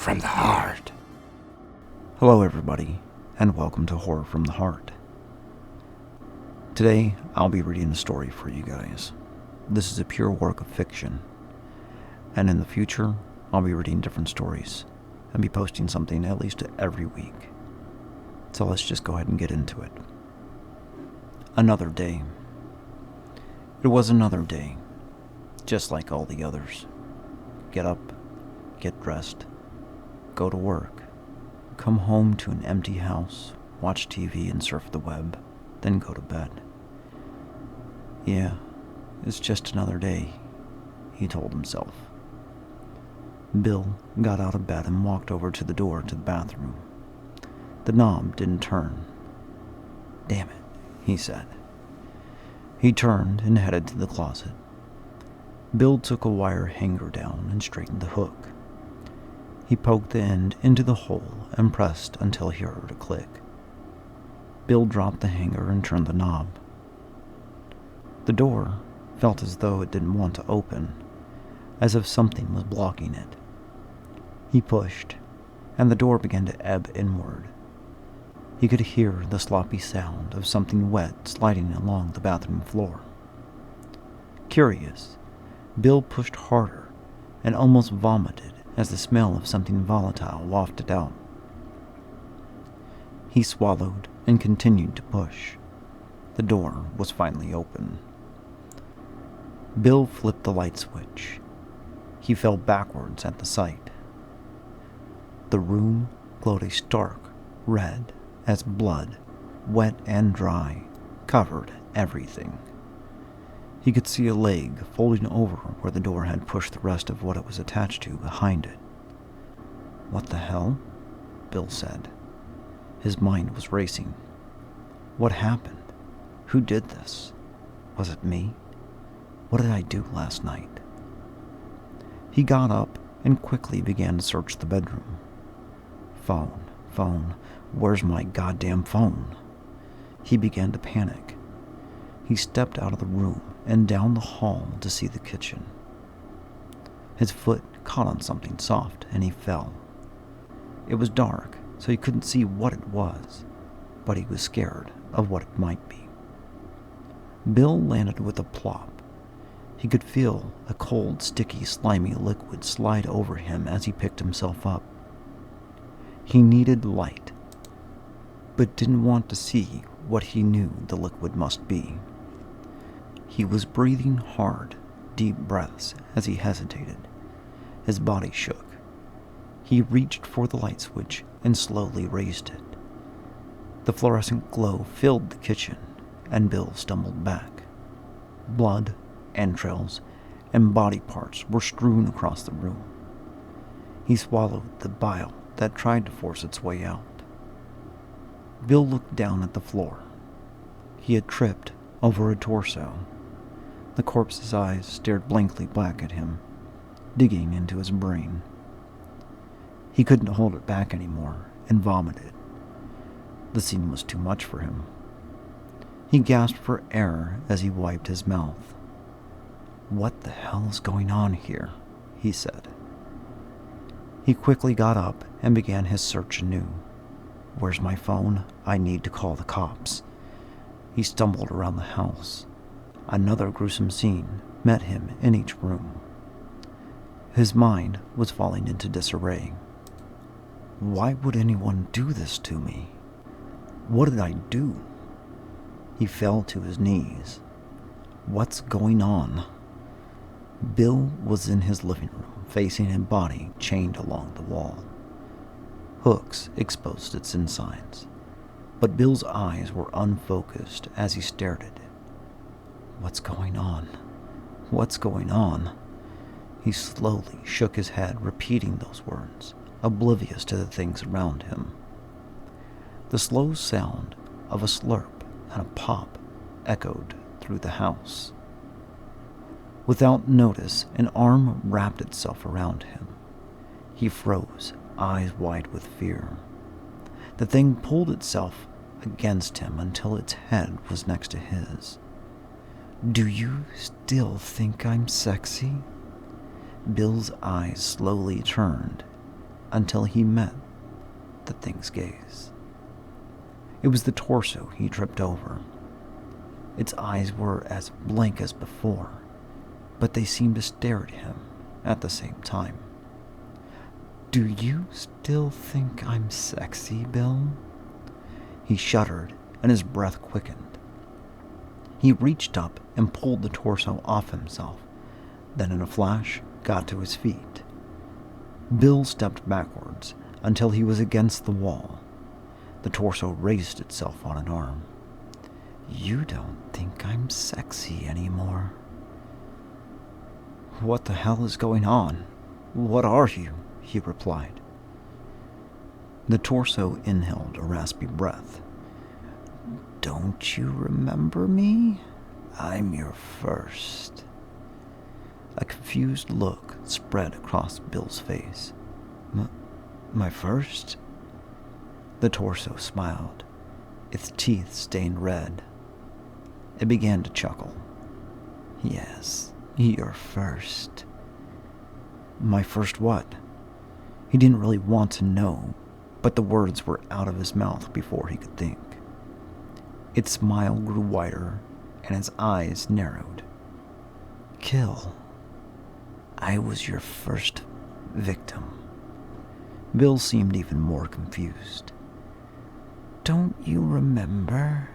from the Heart. Hello everybody, and welcome to Horror from the Heart. Today, I'll be reading a story for you guys. This is a pure work of fiction, and in the future, I'll be reading different stories, and be posting something at least every week. So let's just go ahead and get into it. Another day. It was another day, just like all the others. Get up, get dressed, go to work, come home to an empty house, watch TV and surf the web, then go to bed. Yeah, it's just another day, he told himself. Bill got out of bed and walked over to the door to the bathroom. The knob didn't turn. Damn it, he said. He turned and headed to the closet. Bill took a wire hanger down and straightened the hook. He poked the end into the hole and pressed until he heard a click. Bill dropped the hanger and turned the knob. The door felt as though it didn't want to open, as if something was blocking it. He pushed, and the door began to ebb inward. He could hear the sloppy sound of something wet sliding along the bathroom floor. Curious, Bill pushed harder and almost vomited as the smell of something volatile wafted out. He swallowed and continued to push. The door was finally open. Bill flipped the light switch. He fell backwards at the sight. The room glowed a stark red as blood, wet and dry, covered everything. He could see a leg folding over where the door had pushed the rest of what it was attached to behind it. What the hell? Bill said. His mind was racing. What happened? Who did this? Was it me? What did I do last night? He got up and quickly began to search the bedroom. Phone. Where's my goddamn phone? He began to panic. He stepped out of the room and down the hall to see the kitchen. His foot caught on something soft and he fell. It was dark, so he couldn't see what it was, but he was scared of what it might be. Bill landed with a plop. He could feel a cold, sticky, slimy liquid slide over him as he picked himself up. He needed light, but didn't want to see what he knew the liquid must be. He was breathing hard, deep breaths as he hesitated. His body shook. He reached for the light switch and slowly raised it. The fluorescent glow filled the kitchen, and Bill stumbled back. Blood, entrails, and body parts were strewn across the room. He swallowed the bile that tried to force its way out. Bill looked down at the floor. He had tripped over a torso. The corpse's eyes stared blankly back at him, digging into his brain. He couldn't hold it back anymore and vomited. The scene was too much for him. He gasped for air as he wiped his mouth. "What the hell is going on here?" he said. He quickly got up and began his search anew. "Where's my phone? I need to call the cops." He stumbled around the house. Another gruesome scene met him in each room. His mind was falling into disarray. Why would anyone do this to me? What did I do? He fell to his knees. What's going on? Bill was in his living room, facing a body chained along the wall. Hooks exposed its insides, but Bill's eyes were unfocused as he stared at it. What's going on? What's going on? He slowly shook his head, repeating those words, oblivious to the things around him. The slow sound of a slurp and a pop echoed through the house. Without notice, an arm wrapped itself around him. He froze, eyes wide with fear. The thing pulled itself against him until its head was next to his. "Do you still think I'm sexy?" Bill's eyes slowly turned. until he met the thing's gaze. It was the torso he tripped over. Its eyes were as blank as before, but they seemed to stare at him at the same time. "Do you still think I'm sexy, Bill?" He shuddered, and his breath quickened. He reached up and pulled the torso off himself, then in a flash got to his feet. Bill stepped backwards until he was against the wall. The torso raised itself on an arm. "You don't think I'm sexy anymore." "What the hell is going on? What are you?" he replied. The torso inhaled a raspy breath. "Don't you remember me? I'm your first." A confused look spread across Bill's face. My first?" The torso smiled, its teeth stained red. It began to chuckle. "Yes, your first." "My first what?" He didn't really want to know, but the words were out of his mouth before he could think. Its smile grew wider, and his eyes narrowed. "Kill. I was your first victim." Bill seemed even more confused. "Don't you remember?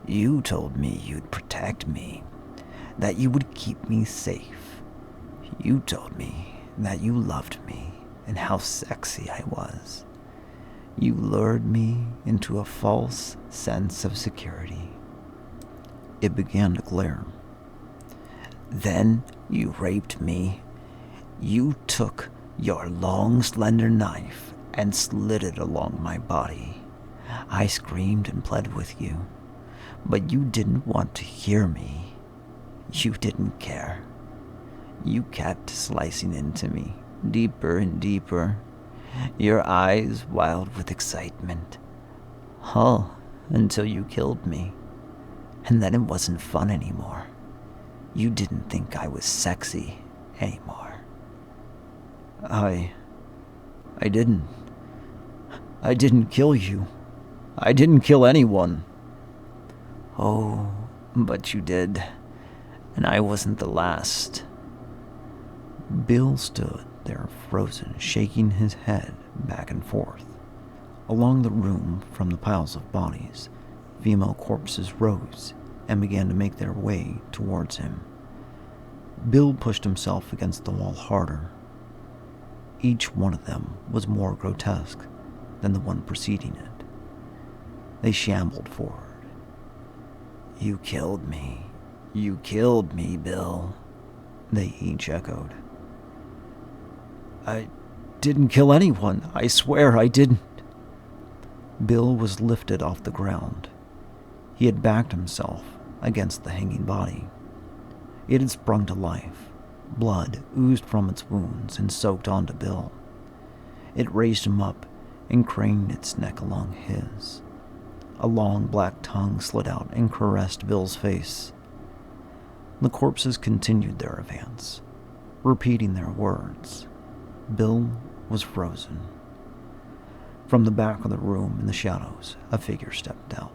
You told me you'd protect me, that you would keep me safe. You told me that you loved me and how sexy I was. You lured me into a false sense of security." It began to glare. "Then you raped me. You took your long, slender knife and slid it along my body. I screamed and pled with you, but you didn't want to hear me. You didn't care. You kept slicing into me, deeper and deeper, your eyes wild with excitement, all until you killed me. And then it wasn't fun anymore. You didn't think I was sexy anymore." I didn't kill you. I didn't kill anyone." "Oh, but you did, and I wasn't the last." Bill stood there frozen, shaking his head back and forth. Along the room from the piles of bodies, female corpses rose and began to make their way towards him. Bill pushed himself against the wall harder. Each one of them was more grotesque than the one preceding it. They shambled forward. "You killed me. You killed me, Bill," they each echoed. "I didn't kill anyone. I swear I didn't." Bill was lifted off the ground. He had backed himself against the hanging body. It had sprung to life. Blood oozed from its wounds and soaked onto Bill. It raised him up and craned its neck along his. A long black tongue slid out and caressed Bill's face. The corpses continued their advance, repeating their words. Bill was frozen. From the back of the room in the shadows, a figure stepped out.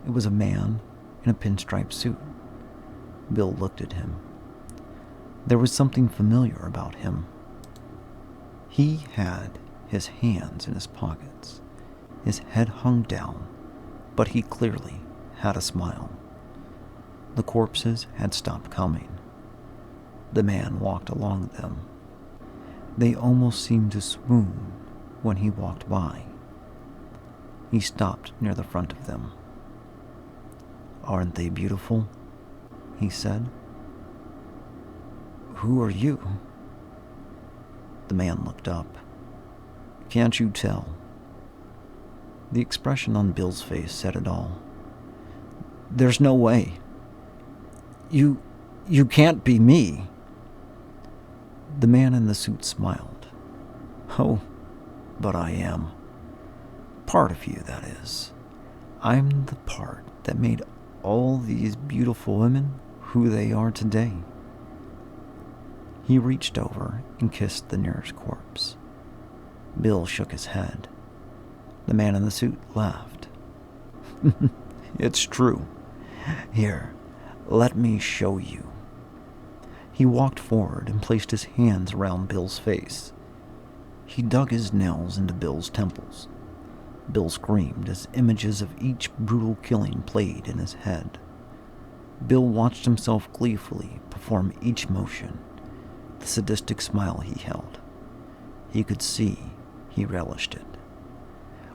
It was a man in a pinstripe suit. Bill looked at him. There was something familiar about him. He had his hands in his pockets. His head hung down, but he clearly had a smile. The corpses had stopped coming. The man walked along them. They almost seemed to swoon when he walked by. He stopped near the front of them. "Aren't they beautiful?" he said. "Who are you?" The man looked up. "Can't you tell?" The expression on Bill's face said it all. "There's no way. You can't be me." The man in the suit smiled. "Oh, but I am. Part of you, that is. I'm the part that made all these beautiful women who they are today." He reached over and kissed the nearest corpse. Bill shook his head. The man in the suit laughed. It's true. Here, let me show you. He walked forward and placed his hands around Bill's face. He dug his nails into Bill's temples. Bill screamed as images of each brutal killing played in his head. Bill watched himself gleefully perform each motion, the sadistic smile he held. He could see he relished it.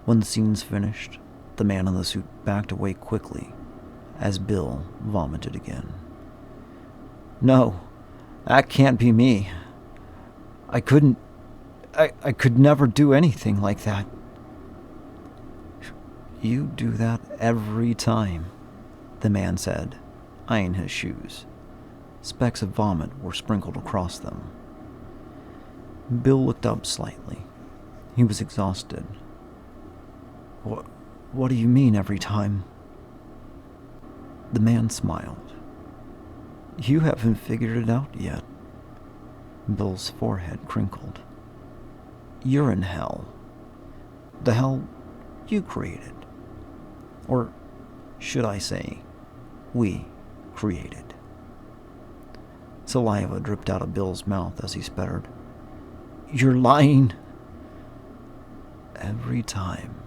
When the scenes finished, the man in the suit backed away quickly as Bill vomited again. No, that can't be me. I could never do anything like that. You do that every time, the man said, eyeing his shoes. Specks of vomit were sprinkled across them. Bill looked up slightly. He was exhausted. What do you mean every time? The man smiled. You haven't figured it out yet. Bill's forehead crinkled. You're in hell. The hell you created. Or should I say, we created. Saliva dripped out of Bill's mouth as he sputtered. You're lying. Every time,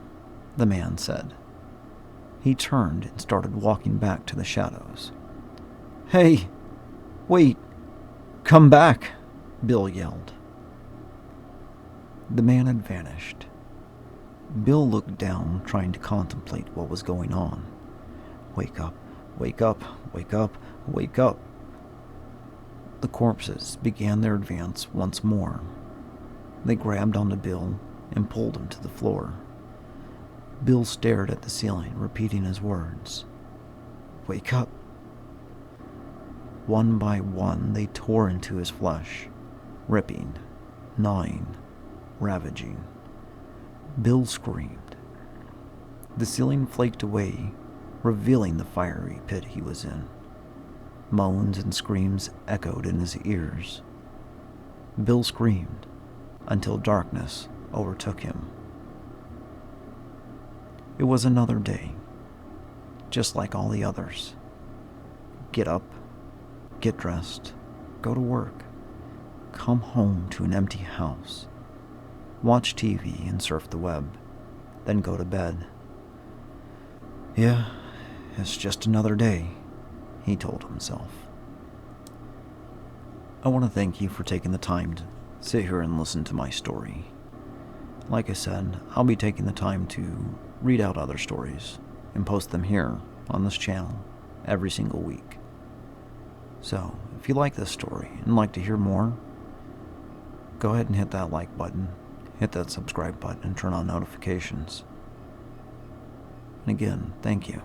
the man said. He turned and started walking back to the shadows. Hey, wait, come back, Bill yelled. The man had vanished. Bill looked down, trying to contemplate what was going on. Wake up, wake up, wake up, wake up. The corpses began their advance once more. They grabbed onto Bill and pulled him to the floor. Bill stared at the ceiling, repeating his words. Wake up. One by one, they tore into his flesh, ripping, gnawing, ravaging. Bill screamed. The ceiling flaked away, revealing the fiery pit he was in. Moans and screams echoed in his ears. Bill screamed until darkness overtook him. It was another day, just like all the others. Get up, get dressed, go to work, come home to an empty house, watch TV and surf the web, then go to bed. Yeah, it's just another day, he told himself. I want to thank you for taking the time to sit here and listen to my story. Like I said, I'll be taking the time to read out other stories and post them here on this channel every single week. So, if you like this story and like to hear more, go ahead and hit that like button, hit that subscribe button, and turn on notifications. And again, thank you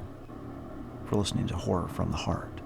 for listening to Horror from the Heart.